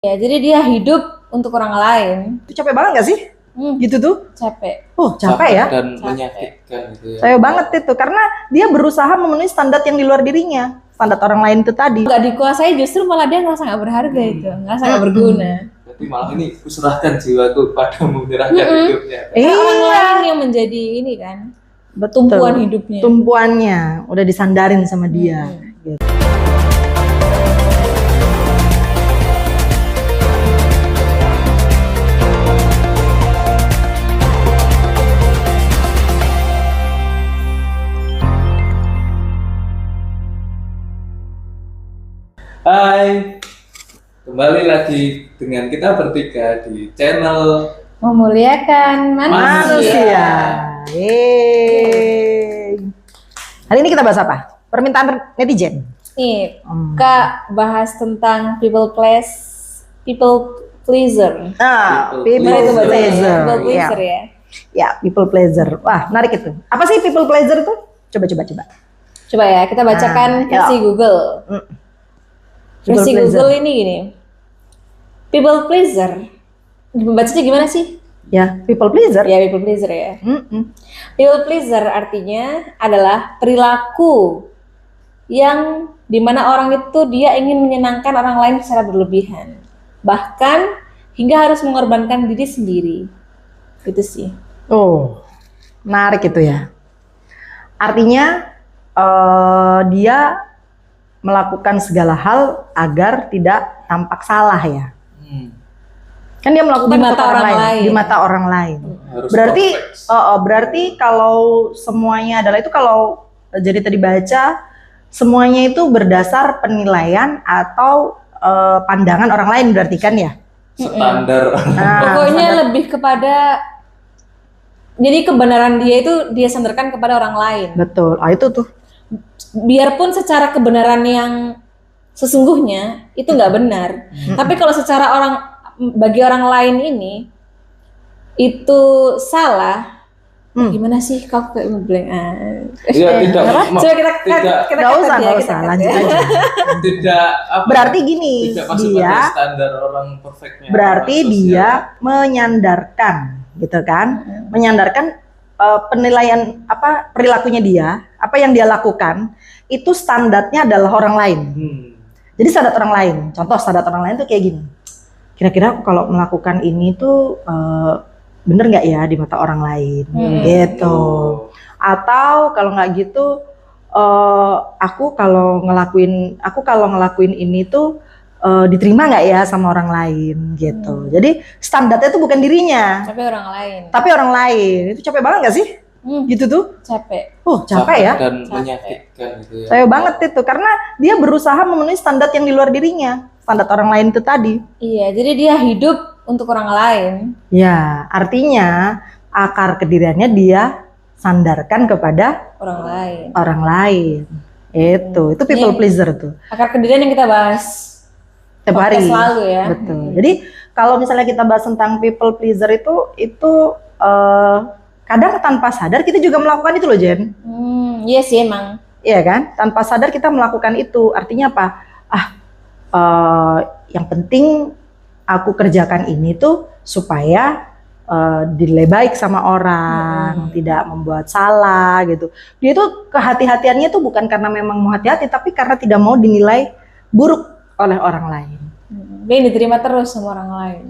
Ya, jadi dia hidup untuk orang lain. Itu capek banget gak sih? Gitu tuh. Capek. Oh, capek ya? Dan menyakitkan gitu ya. Capek banget itu, karena dia berusaha memenuhi standar yang di luar dirinya. Standar orang lain itu tadi. Gak dikuasai, justru malah dia ngerasa gak berharga itu. Ngerasa gak berguna. Jadi malah ini kuserahkan jiwaku padamu, menyerahkan hidupnya. Karena orang lain yang menjadi ini kan, tumpuan hidupnya. Tumpuannya udah disandarin sama dia. Gitu. Hai, kembali lagi dengan kita bertiga di channel Memuliakan Manusia. Yeay. Hari ini kita bahas apa? Permintaan netizen. Nih, Kak bahas tentang people pleaser. Nah, people People pleaser. People pleaser ya. Ya, people pleaser. Wah, menarik itu. Apa sih people pleaser itu? Coba. Coba ya, kita bacakan versi Google. People Versi pleaser. Google ini gini. People pleaser. Bacanya gimana sih? Ya, people pleaser. Ya, people pleaser ya. Mm-mm. People pleaser artinya adalah perilaku yang dimana orang itu dia ingin menyenangkan orang lain secara berlebihan. Bahkan hingga harus mengorbankan diri sendiri. Gitu sih. Oh, menarik itu ya. Artinya dia melakukan segala hal agar tidak tampak salah ya. Kan dia melakukan Di mata untuk orang lain. di mata orang lain. harus Berarti perfect. berarti kalau semuanya adalah itu, kalau jadi tadi baca semuanya itu berdasar penilaian atau pandangan orang lain berarti kan ya. Standar. Nah, Pokoknya lebih kepada, jadi kebenaran dia itu dia sandarkan kepada orang lain. betul. Ah, itu tuh. Biarpun secara kebenaran yang sesungguhnya itu nggak benar, tapi kalau secara bagi orang lain ini itu salah, gimana sih? Kau kayak ngeblank. Iya, tidak Coba kita Nggak cut usah, ya, kita usah. cut Lanjut ya. aja. tidak apa, Berarti gini, tidak masuk dia pada standar orang perfectnya. berarti orang sosial. dia menyandarkan, gitu kan? Menyandarkan penilaian apa perilakunya dia, apa yang dia lakukan itu standarnya adalah orang lain. Jadi standar orang lain. Contoh standar orang lain tuh kayak gini. Kira-kira aku kalau melakukan ini tuh bener nggak ya di mata orang lain, gitu. Atau kalau nggak gitu, aku kalau ngelakuin ini tuh diterima nggak ya sama orang lain, gitu. Jadi standarnya tuh bukan dirinya, Tapi orang lain. tapi orang lain. Itu capek banget nggak sih? Gitu tuh. Capek. Oh, capek ya. Dan menyakitkan gitu ya. Capek banget itu, karena dia berusaha memenuhi standar yang di luar dirinya. Standar orang lain itu tadi. Iya, jadi dia hidup untuk orang lain. Ya, artinya akar kediriannya dia sandarkan kepada Orang lain. orang lain. Itu people pleaser tuh. Akar kedirian yang kita bahas Tiap hari. podcast lalu ya. Betul. Jadi kalau misalnya kita bahas tentang people pleaser itu kadang tanpa sadar kita juga melakukan itu loh, Jen. Iya sih emang. Iya kan? Tanpa sadar kita melakukan itu. Artinya apa? Yang penting aku kerjakan ini tuh supaya dinilai baik sama orang, tidak membuat salah gitu. Dia tuh kehati-hatiannya tuh bukan karena memang mau hati-hati, tapi karena tidak mau dinilai buruk oleh orang lain. Dia yang diterima terus sama orang lain.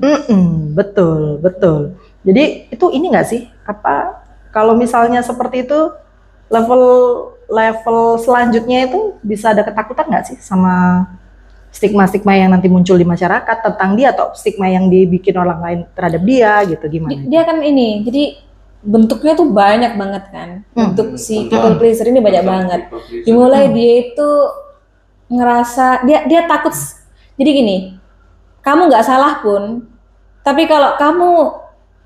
Betul. Jadi itu ini nggak sih? Apa kalau misalnya seperti itu level selanjutnya itu bisa ada ketakutan nggak sih sama stigma-stigma yang nanti muncul di masyarakat tentang dia, atau stigma yang dibikin orang lain terhadap dia gitu, gimana? Dia kan ini, jadi bentuknya tuh banyak banget kan. Bentuk si people pleaser ini banyak banget. Dimulai dia itu ngerasa dia takut. Jadi gini, kamu nggak salah pun, tapi kalau kamu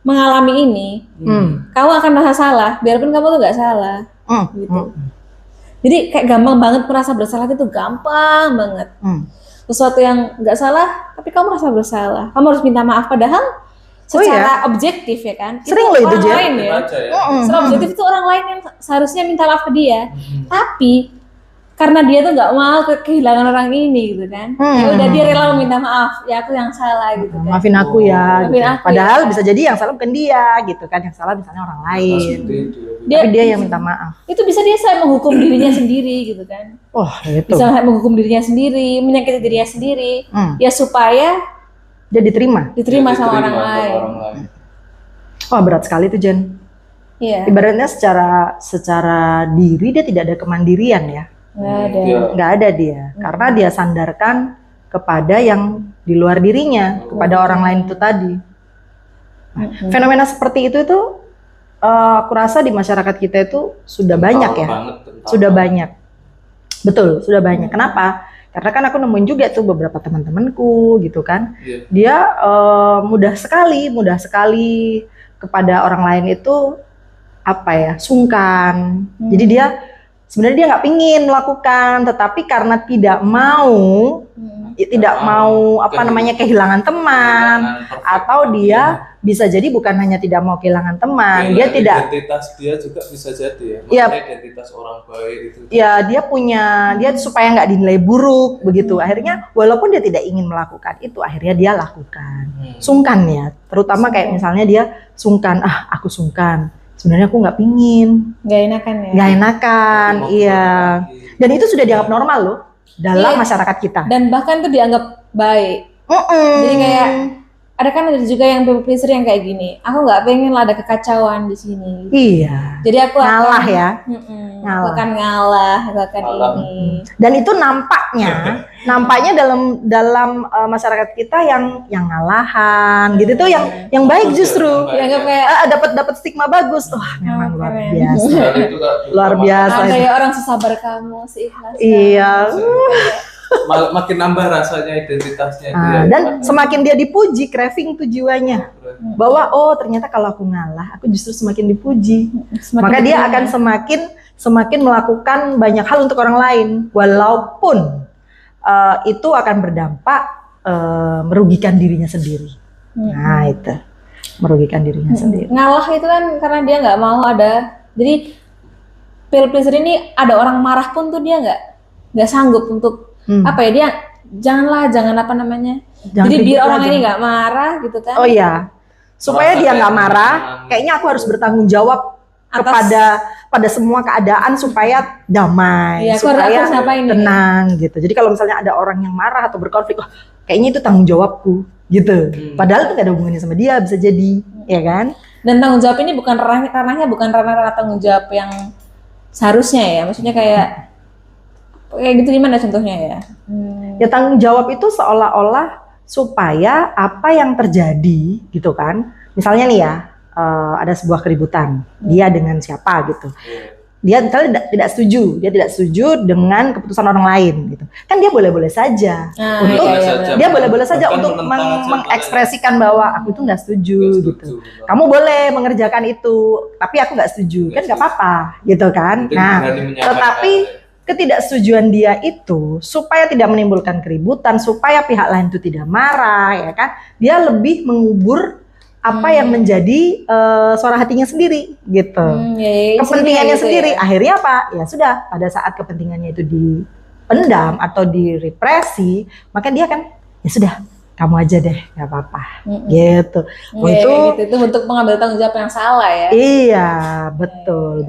mengalami ini, kamu akan merasa salah, biarpun kamu tuh nggak salah. Gitu. Jadi kayak gampang banget merasa bersalah, itu gampang banget. Sesuatu yang nggak salah, tapi kamu merasa bersalah. Kamu harus minta maaf, padahal secara objektif ya kan. Sering loh itu, orang Jen. lain ya. Baca ya. Secara objektif itu orang lain yang seharusnya minta maaf ke dia. Tapi karena dia tuh nggak mau kehilangan orang ini gitu kan. Ya udah dia rela meminta maaf, ya aku yang salah gitu kan. Maafin aku ya. Maafin gitu. aku Padahal ya. bisa jadi yang salah bukan dia gitu kan, yang salah misalnya orang lain. Dia- Tapi dia yang minta maaf. Itu bisa dia saya menghukum dirinya sendiri gitu kan. Oh itu. Bisa menghukum dirinya sendiri, menyakiti dirinya sendiri, ya supaya Dia diterima. diterima sama orang lain. Wah berat sekali tuh Jen. Iya. Ibaratnya secara diri dia tidak ada kemandirian ya. Nggak ada. Nggak ada dia. Karena dia sandarkan kepada yang di luar dirinya, kepada orang lain itu tadi. Fenomena seperti itu tuh aku rasa di masyarakat kita itu sudah banyak ya. Sudah banyak. Betul, sudah banyak. Kenapa? Karena kan aku nemuin juga tuh beberapa teman-temanku gitu kan. Dia mudah sekali kepada orang lain itu apa ya, sungkan. Jadi dia sebenarnya dia nggak pingin melakukan, tetapi karena tidak mau kehilangan teman, atau dia bisa jadi bukan hanya tidak mau kehilangan teman, dia tidak, identitas dia juga bisa jadi ya. Iya. Maksudnya identitas orang baik itu. ya dia supaya nggak dinilai buruk begitu. Akhirnya walaupun dia tidak ingin melakukan itu, akhirnya dia lakukan. Sungkan ya, terutama kayak misalnya dia sungkan, aku sungkan. Sebenarnya aku nggak pingin, Nggak enakan ya. nggak enakan, iya. Dan itu sudah dianggap normal loh dalam Iya. masyarakat kita. Dan bahkan tuh dianggap baik. Jadi kayak ada juga yang people pleaser yang kayak gini. Aku nggak pengen lah ada kekacauan di sini. Iya. Jadi aku Ngalah ya. Aku Ngalah. akan ngalah, aku akan Ngalah. ini. Dan itu nampaknya dalam masyarakat kita yang ngalahan gitu tuh yang baik justru. Dianggap kayak Dapat stigma bagus. Wah, memang luar keren. biasa. Dan itu Kak, Luar biasa. kayak orang sesabar kamu, seikhlas. Iya. makin nambah rasanya identitasnya dia. Dan semakin dia dipuji, craving tuh jiwanya. Bahwa ternyata kalau aku ngalah, aku justru semakin dipuji. Maka dia akan semakin melakukan banyak hal untuk orang lain, walaupun itu akan berdampak merugikan dirinya sendiri. Nah itu merugikan dirinya sendiri. Ngalah itu kan karena dia nggak mau ada. Jadi people pleaser ini ada orang marah pun tuh dia nggak sanggup untuk apa ya, dia jangan apa namanya. Jangan Jadi biar ribut orang aja. ini nggak marah gitu kan. Oh iya, supaya Merasa dia nggak kayak marah, tenang. kayaknya aku harus bertanggung jawab Atas- pada semua keadaan supaya damai, Iya, aku supaya harus ngapain nih? tenang gitu. Jadi kalau misalnya ada orang yang marah atau berkonflik, kayaknya itu tanggung jawabku gitu. Padahal itu nggak ada hubungannya sama dia, bisa jadi, ya kan? Dan tanggung jawab ini bukan ranahnya bukan ranah tanggung jawab yang seharusnya ya. Maksudnya kayak gitu, gimana contohnya ya? Ya tanggung jawab itu seolah-olah supaya apa yang terjadi gitu kan. Misalnya nih ya, ada sebuah keributan dia dengan siapa gitu. Dia misalnya tidak setuju dengan keputusan orang lain gitu. Kan dia boleh-boleh saja untuk dia boleh-boleh saja Bahkan untuk menentang aja, mengekspresikan bahwa aku itu nggak setuju gitu. Kamu boleh mengerjakan itu, tapi aku nggak setuju. Kan nggak apa-apa gitu kan. Mungkin Nah, berani menyampaikan. tetapi ketidaksetujuan dia itu supaya tidak menimbulkan keributan, supaya pihak lain itu tidak marah, ya kan? Dia lebih mengubur apa yang menjadi suara hatinya sendiri, gitu. Kepentingannya gitu sendiri. ya. Akhirnya apa? Ya sudah, pada saat kepentingannya itu dipendam atau direpresi, maka dia kan, ya sudah, kamu aja deh, nggak apa-apa, gitu. Itu itu bentuk pengambil tanggung jawab yang salah ya. Iya, betul.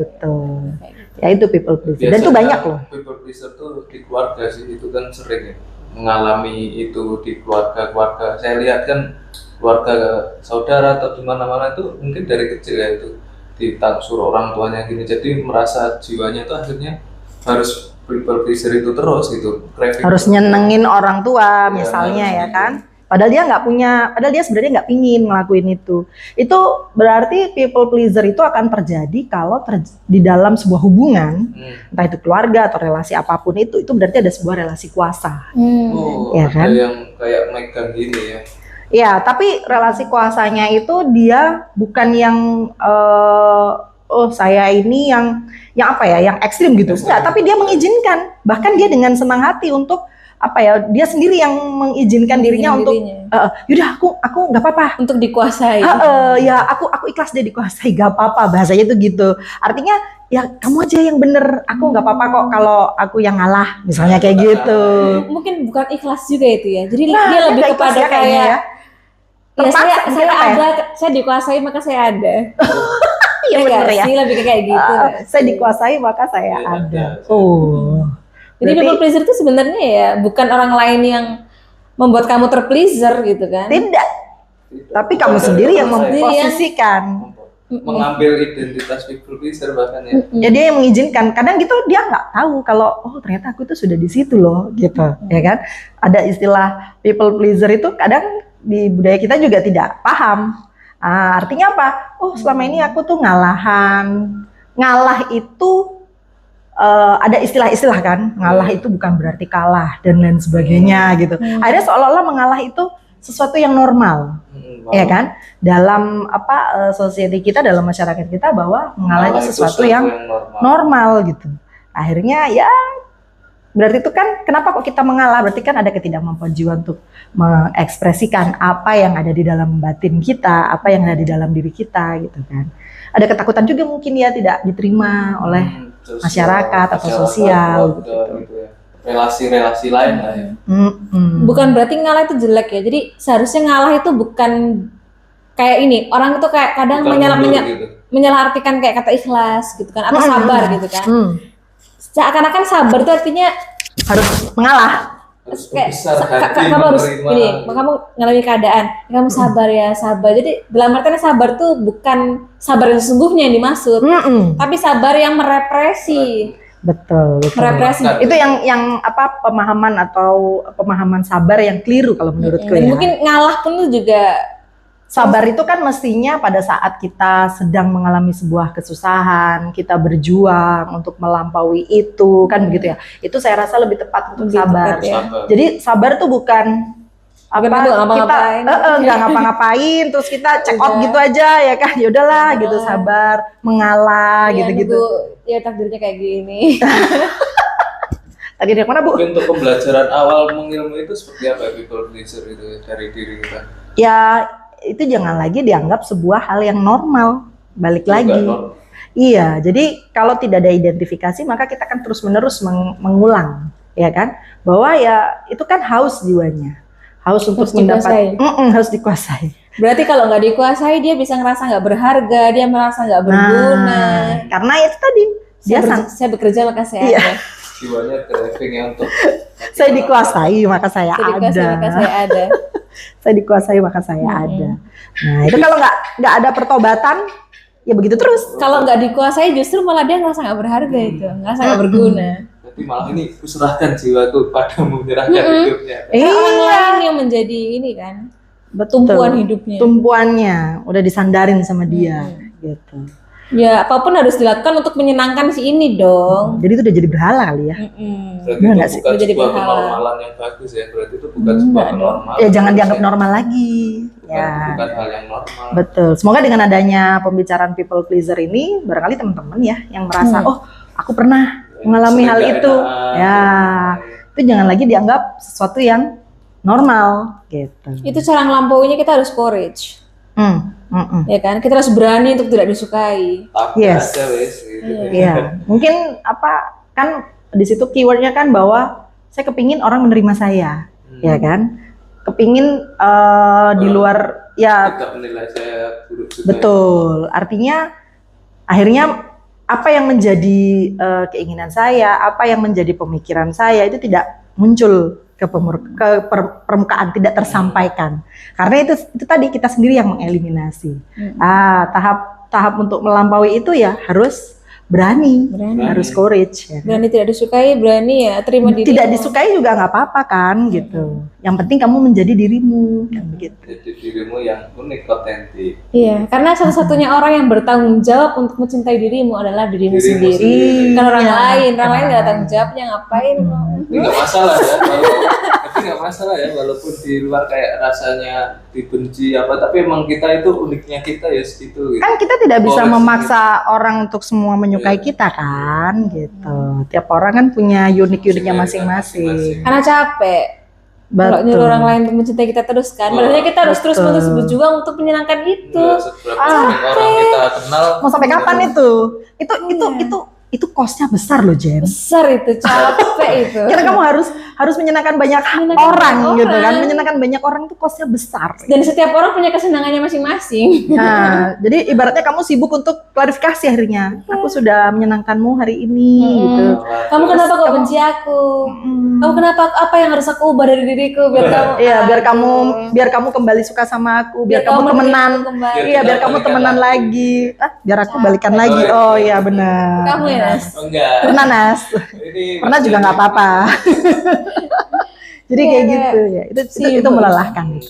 Ya itu people pleaser. Dan itu banyak loh. People pleaser tuh di keluarga sih, itu kan sering ya, mengalami itu di keluarga. Saya lihat kan keluarga saudara atau di mana-mana itu mungkin dari kecil ya itu suruh orang tuanya gini, jadi merasa jiwanya itu akhirnya harus people pleaser itu terus gitu. Harus nyenengin orang tua misalnya ya kan. Padahal dia sebenarnya nggak pingin ngelakuin itu. Itu berarti people pleaser itu akan terjadi kalau di dalam sebuah hubungan, entah itu keluarga atau relasi apapun itu berarti ada sebuah relasi kuasa. Ya kan? Ada yang kayak megang gini ya. Ya, tapi relasi kuasanya itu dia bukan yang saya ini yang apa ya, yang ekstrim gitu. Enggak, tapi dia mengizinkan. Bahkan dia dengan senang hati untuk apa ya, dia sendiri yang mengizinkan dirinya untuk yaudah aku nggak apa-apa untuk dikuasai. Ya aku ikhlas deh dikuasai, gak apa-apa, bahasanya tuh gitu. Artinya ya kamu aja yang bener, aku nggak apa-apa kok kalau aku yang ngalah, misalnya kayak gitu. Mungkin bukan ikhlas juga itu ya. Jadi dia dia lebih nggak kepada ikhlas ya kayaknya kayak ya. Terpaksa, saya mungkin apa ya? ada, saya dikuasai maka saya ada. Iya nggak bener ya. sih, lebih kayak gitu. Saya dikuasai maka saya Iya, ada. ada. Oh. Jadi Berarti- people pleaser itu sebenarnya ya bukan orang lain yang membuat kamu terpleaser gitu kan. Tidak, tapi kamu sendiri yang memposisikan. mengambil identitas people pleaser bahkan ya. Ya dia yang mengizinkan. Kadang gitu dia nggak tahu kalau oh ternyata aku tuh sudah di situ loh, gitu, ya kan? Ada istilah people pleaser itu kadang di budaya kita juga tidak paham. Artinya apa? Oh selama ini aku tuh ngalahan. Ngalah itu ada istilah-istilah kan. Ngalah itu bukan berarti kalah dan lain sebagainya gitu. Akhirnya seolah-olah mengalah itu sesuatu yang normal. Ya kan, dalam society kita, dalam masyarakat kita, bahwa mengalah itu sesuatu yang normal gitu. Akhirnya ya berarti itu kan kenapa kok kita mengalah, berarti kan ada ketidakmampuan jiwa untuk mengekspresikan apa yang ada di dalam batin kita, apa yang ada di dalam diri kita gitu kan. Ada ketakutan juga mungkin ya tidak diterima oleh masyarakat atau sosial gitu. Ya. Relasi-relasi lain lah ya. Bukan berarti ngalah itu jelek ya. Jadi seharusnya ngalah itu bukan kayak ini. Orang itu kayak kadang menyalahartikan kayak kata ikhlas gitu kan, atau sabar gitu kan. Seakan-akan sabar itu artinya harus mengalah. Kayak kamu harus ini, kamu ngalami keadaan, kamu sabar ya, sabar. Jadi dalam artinya sabar tuh bukan sabar yang sesungguhnya yang dimaksud, tapi sabar yang merepresi. Betul. Merepresi. Itu yang pemahaman sabar yang keliru kalau menurutku ya. Mungkin ngalah pun tuh juga sabar itu kan mestinya pada saat kita sedang mengalami sebuah kesusahan, kita berjuang untuk melampaui itu, kan begitu ya. Itu saya rasa lebih tepat untuk sabar. Jadi sabar tuh bukan kita nggak ngapa-ngapain terus kita check out gitu aja ya kan, ya udahlah gitu, sabar, mengalah gitu-gitu. Ya takdirnya kayak gini. Takdirnya mana Bu? Untuk pembelajaran awal mengilmu itu seperti apa people pleaser itu dari diri kita? Ya itu jangan lagi dianggap sebuah hal yang normal. Balik lagi. Iya, jadi kalau tidak ada identifikasi maka kita akan terus-menerus mengulang, ya kan? Bahwa ya itu kan haus jiwanya. Haus untuk mendapat, harus dikuasai. Berarti kalau nggak dikuasai dia bisa ngerasa nggak berharga, dia merasa nggak berguna. Karena itu tadi saya bekerja maka saya ada. Jiwanya cravingnya untuk saya dikuasai maka saya ada. Saya dikuasai maka saya ada. Nah itu kalau nggak ada pertobatan ya begitu terus. Kalau nggak dikuasai justru malah dia ngerasa nggak berharga itu, ngerasa nggak berguna. Jadi malah ini kuserahkan jiwaku padamu, menyerahkan hidupnya. Orang lain yang menjadi ini kan, tumpuan hidupnya. Tumpuannya udah disandarin sama dia, gitu. Ya apapun harus dilakukan untuk menyenangkan si ini dong. Jadi itu udah jadi berhala kali ya. Berarti itu bukan sebuah kenormalan yang bagus ya. Berarti itu bukan sebuah kenormalan. Ya jangan dianggap normal lagi. Bukan hal yang normal. Betul. Semoga dengan adanya pembicaraan people pleaser ini, barangkali teman-teman ya yang merasa oh aku pernah mengalami hal itu, ya itu jangan lagi dianggap sesuatu yang normal gitu. Itu cara ngelampauinya kita harus courage. Ya kan, kita harus berani untuk tidak disukai. Yes. Iya. Mungkin kan di situ keywordnya kan bahwa saya kepingin orang menerima saya, ya kan? Kepingin di luar ya. Tidak menilai saya buruk juga. Betul. Artinya akhirnya apa yang menjadi keinginan saya, apa yang menjadi pemikiran saya itu tidak muncul ke permukaan, tidak tersampaikan. Karena itu tadi kita sendiri yang mengeliminasi. Tahap untuk melampaui itu ya harus berani. Harus courage. Ya. Berani tidak disukai, berani ya terima diri. Tidak disukai juga nggak apa-apa kan, gitu. Yang penting kamu menjadi dirimu, kan begitu. Jadi dirimu yang unik, otentik. Iya, karena satu-satunya orang yang bertanggung jawab untuk mencintai dirimu adalah dirimu sendiri. Kan orang lain nggak ada tanggung jawabnya, ngapain? Ini nggak masalah ya, tapi nggak masalah ya, walaupun di luar kayak rasanya dibenci tapi emang kita itu uniknya kita ya segitu. Gitu. Kan kita tidak bisa memaksa orang untuk semua menyukai kita kan, gitu. Tiap orang kan punya unik-uniknya masing-masing. Karena capek. Kalau nyuruh orang lain untuk mencintai kita terus kan, berarti kita harus terus menerus berjuang untuk menyenangkan itu. Seberapa sering orang kita kenal. Mau sampai kapan itu? Itu cost-nya besar loh, Jen. Besar itu, capek itu. Karena kamu harus menyenangkan banyak orang gitu kan. Menyenangkan banyak orang itu cost-nya besar. Dan setiap orang punya kesenangannya masing-masing. Nah, jadi ibaratnya kamu sibuk untuk klarifikasi akhirnya. Aku sudah menyenangkan,mu hari ini gitu. Kamu kenapa kok benci aku? Kamu kenapa, apa yang harus aku ubah dari diriku biar kamu Iya, biar kamu kembali suka sama aku, biar kamu temenan. Iya, biar kamu temenan lagi. Biar aku balikan lagi. Oh iya benar. Kamu ya, Nas? Enggak. Pernah, Nas. Ini Pernah juga nggak apa-apa. Jadi kayak gitu ya. Itu melelahkan itu.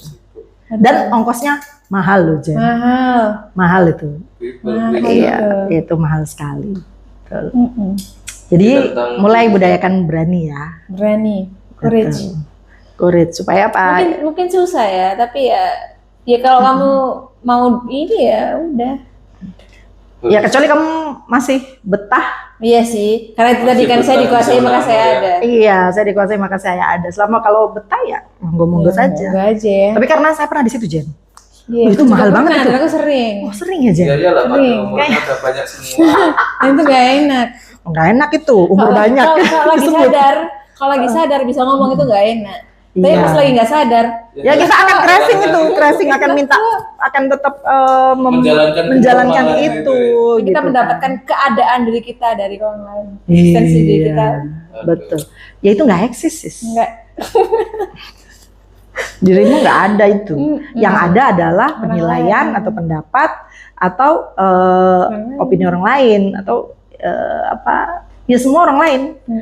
Dan ongkosnya mahal loh, Jen. Mahal itu. Iya, itu mahal sekali. Betul. Jadi mulai budayakan berani ya. Berani, courage. Courage supaya apa? Mungkin susah ya, tapi ya kalau kamu mau ini ya udah. Ya kecuali kamu masih betah. Iya sih, karena itu tadi kan saya dikuasai maka saya ada. Iya, saya dikuasai maka saya ada. Selama kalau betah ya monggo-monggo saja. Monggo aja. Tapi karena saya pernah di situ, Jen. Iya, itu mahal banget itu. Aku sering. Oh, sering ya, Jen? Iya lah, Sering. umurnya udah banyak semua. Itu gak enak. Nggak enak itu, umur banyak. Kalau lagi sadar bisa ngomong itu gak enak. Tapi Iya. pas lagi nggak sadar, Ya kita akan crashing itu, crashing akan tetap menjalankan itu. kita gitu mendapatkan keadaan diri kita dari orang lain. kan. Eksistensi diri Iya, kita betul. Ya itu nggak eksis, sis. enggak. Dirimu nggak ada itu. Yang ada adalah penilaian atau pendapat atau opini orang lain atau apa? Ya semua orang lain.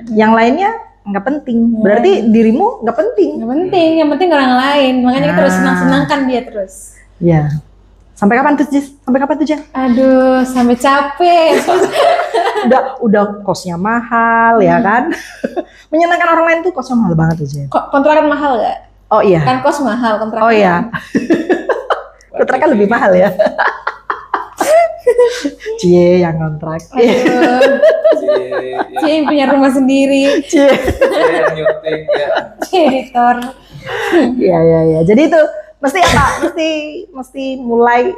Yang lainnya nggak penting. Berarti dirimu nggak penting. Nggak penting, yang penting orang lain. Makanya kita harus senang-senangkan dia terus. Ya. Sampai kapan tuh, Jis? Sampai kapan tuh, Jen? Aduh, sampai capek. udah kosnya mahal ya kan? Menyenangkan orang lain tuh kosnya mahal banget tuh, Jen. Kok kontrakan mahal nggak? Oh iya. Kan kos mahal kontrakan. Oh iya. Kontrakan lebih mahal ya. Cie yang kontrak. Cie yang punya rumah sendiri. Cie. Yang nyuting ya. Cie editor. Iya. Jadi itu mesti apa? Mesti mulai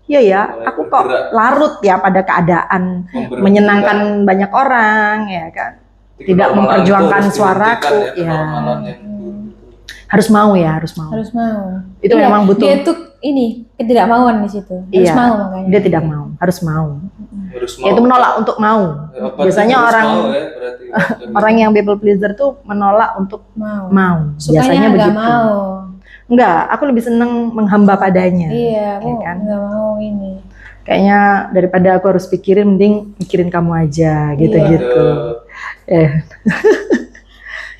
iya ya, aku kok larut ya pada keadaan menyenangkan banyak orang ya kan. Tidak memperjuangkan suaraku ya. Harus mau ya, harus mau. Harus mau. Itu Iya, memang butuh. Dia tuh ini ketidakmauan di situ. Harus Iya, mau makanya. dia tidak mau, harus mau. Harus mau. Ya, itu menolak untuk mau. Biasanya harus orang mau ya, berarti. orang yang people pleaser tuh menolak untuk mau. Sukanya Biasanya nggak begitu. mau. Enggak, aku lebih seneng menghamba padanya. Iya, aku Ya kan? nggak mau ini. Kayaknya daripada aku harus pikirin, mending mikirin kamu aja, gitu-gitu.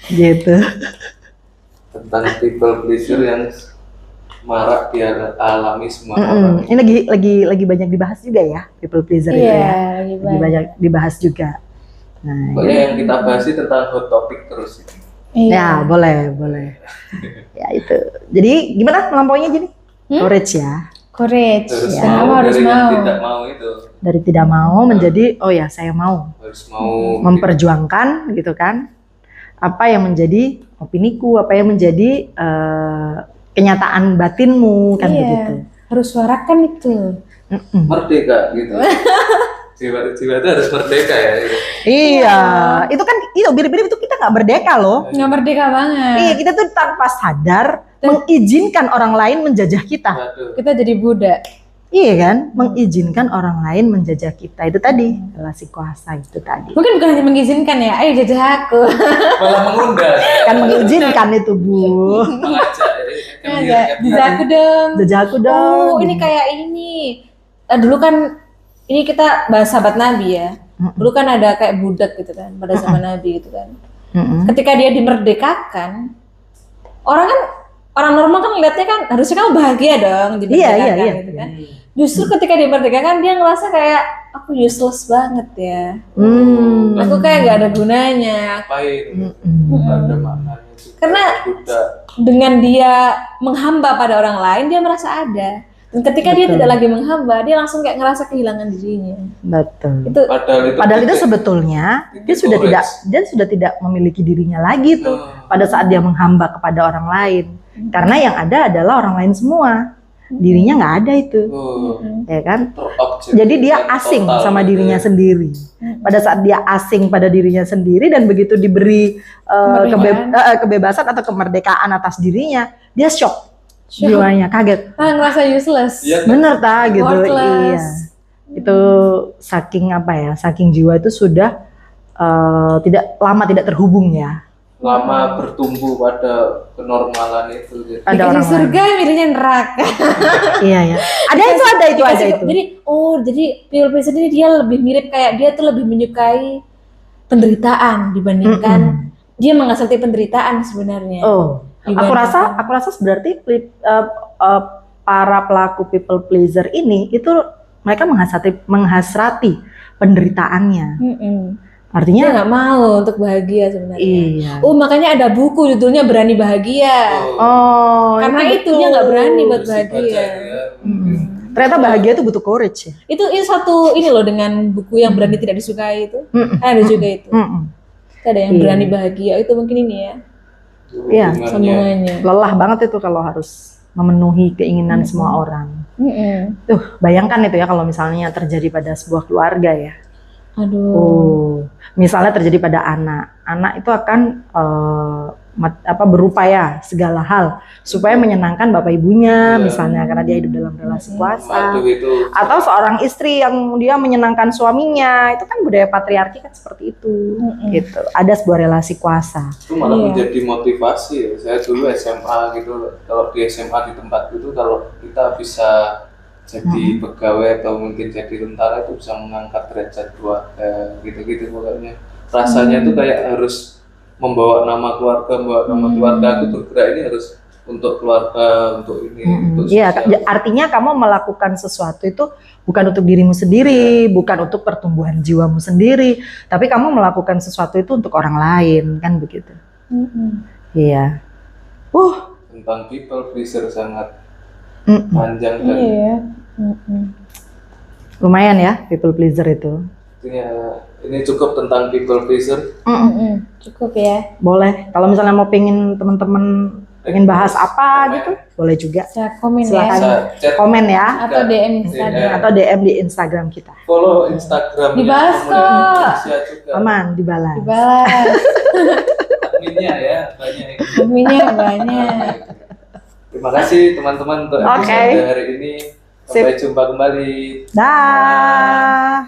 Gitu. Tentang people pleasure yang marak biar alami semua orang. Ini lagi banyak dibahas juga ya, people pleaser itu Iya, ya. lagi Lagi banyak dibahas juga. Nah, Pokoknya yang kita bahas sih tentang hot topic terus. ya boleh. Ya itu. Jadi gimana melampauinya jadi? Courage ya. Courage. Harus Ya, kamu mau harus dari yang mau. tidak mau itu. Dari tidak mau menjadi oh ya saya mau. Harus mau Memperjuangkan gitu kan. Apa yang menjadi opiniku, apa yang menjadi kenyataan batinmu kan Iya, begitu. harus suarakan itu. merdeka gitu. Jiwa itu harus merdeka ya. Iya, itu kan itu mirip-mirip itu kita nggak merdeka loh. Nggak merdeka banget. Iya, kita tuh tanpa sadar mengizinkan orang lain menjajah kita. Waduh. Kita jadi budak. Iya kan, mengizinkan orang lain menjajah kita itu tadi relasi kuasa itu tadi. Mungkin bukan hanya mengizinkan ya, ayo jajah aku. Malah mengundang. Kan mengizinkan itu bu, Mengajak. Jajah aku dong. jajah aku dong. Oh, ini kayak ini. Dulu kan ini kita bahas sahabat Nabi ya. Dulu kan ada kayak budak gitu kan pada zaman Nabi gitu kan. Ketika dia dimerdekakan, orang normal kan ngeliatnya kan harusnya kamu bahagia dong dimerdekakan Iya. gitu kan. Justru ketika dimerdekakan dia ngerasa kayak aku useless banget ya. Aku kayak gak ada gunanya. Ngapain? Nggak ada maknanya. Karena Budak. dengan dia menghamba pada orang lain dia merasa ada. Dan ketika dia Betul. tidak lagi menghamba, dia langsung kayak ngerasa kehilangan dirinya. Betul. Itu Padahal itu sebetulnya dia sudah tidak memiliki dirinya lagi tuh pada saat dia menghamba kepada orang lain. Karena yang ada adalah orang lain semua. Dirinya nggak ada itu. Ya kan? Jadi dia asing sama dirinya sendiri. Pada saat dia asing pada dirinya sendiri dan begitu diberi kebebasan atau kemerdekaan atas dirinya, dia shock. Jiwanya kaget. ngerasa useless. Iya, Bener tak gitu. Worthless. Iya. Itu saking apa ya? Saking jiwa itu sudah tidak terhubung ya. lama bertumbuh pada kenormalan itu. Jadi. Ada Dikasih orang surga, milihnya neraka. Iya ya. Ada itu. Jadi, jadi people pleaser ini dia lebih mirip kayak dia tuh lebih menyukai penderitaan dibandingkan dia mengasihati penderitaan sebenarnya. Oh, aku rasa berarti para pelaku people pleaser ini itu mereka menghasrati penderitaannya. Artinya dia nggak mau untuk bahagia sebenarnya. Iya. Oh, makanya ada buku judulnya Berani Bahagia. Oh, Karena itu dia nggak berani buat bahagia. Ternyata bahagia itu butuh courage ya. Itu satu ini loh dengan buku yang berani tidak disukai itu. Ada juga itu. Ada yang berani bahagia itu mungkin ini ya. Iya, Sambungannya. lelah banget itu kalau harus memenuhi keinginan semua orang. Tuh, bayangkan itu ya kalau misalnya terjadi pada sebuah keluarga ya. Aduh. Misalnya terjadi pada anak itu akan berupaya segala hal supaya menyenangkan bapak ibunya, misalnya karena dia hidup dalam relasi kuasa, atau seorang istri yang dia menyenangkan suaminya, itu kan budaya patriarki kan seperti itu, gitu. Ada sebuah relasi kuasa. Itu malah menjadi motivasi ya. Saya dulu SMA gitu, kalau di SMA di tempat itu kalau kita bisa jadi pegawai atau mungkin jadi tentara itu bisa mengangkat derajat keluarga gitu-gitu pokoknya. Rasanya itu kayak harus membawa nama keluarga, aku bergerak ini harus untuk keluarga, untuk ini, untuk Iya, artinya kamu melakukan sesuatu itu bukan untuk dirimu sendiri, bukan untuk pertumbuhan jiwamu sendiri, tapi kamu melakukan sesuatu itu untuk orang lain, kan begitu. Iya. Tentang people pleaser sangat panjang dan lumayan ya people pleaser itu. Ini cukup tentang people pleaser. Cukup ya. Boleh. Kalau misalnya mau teman-teman pengen bahas apa gitu, boleh juga. Saya komen Silakan ya. komen ya. Atau DM Instagram. Atau DM di Instagram kita. Follow Instagramnya. Dibalas kok. Juga. Aman, dibalas. Adminnya ya banyak. Adminnya banyak. Terima kasih teman-teman untuk episode hari ini. Sampai jumpa kembali. Dah.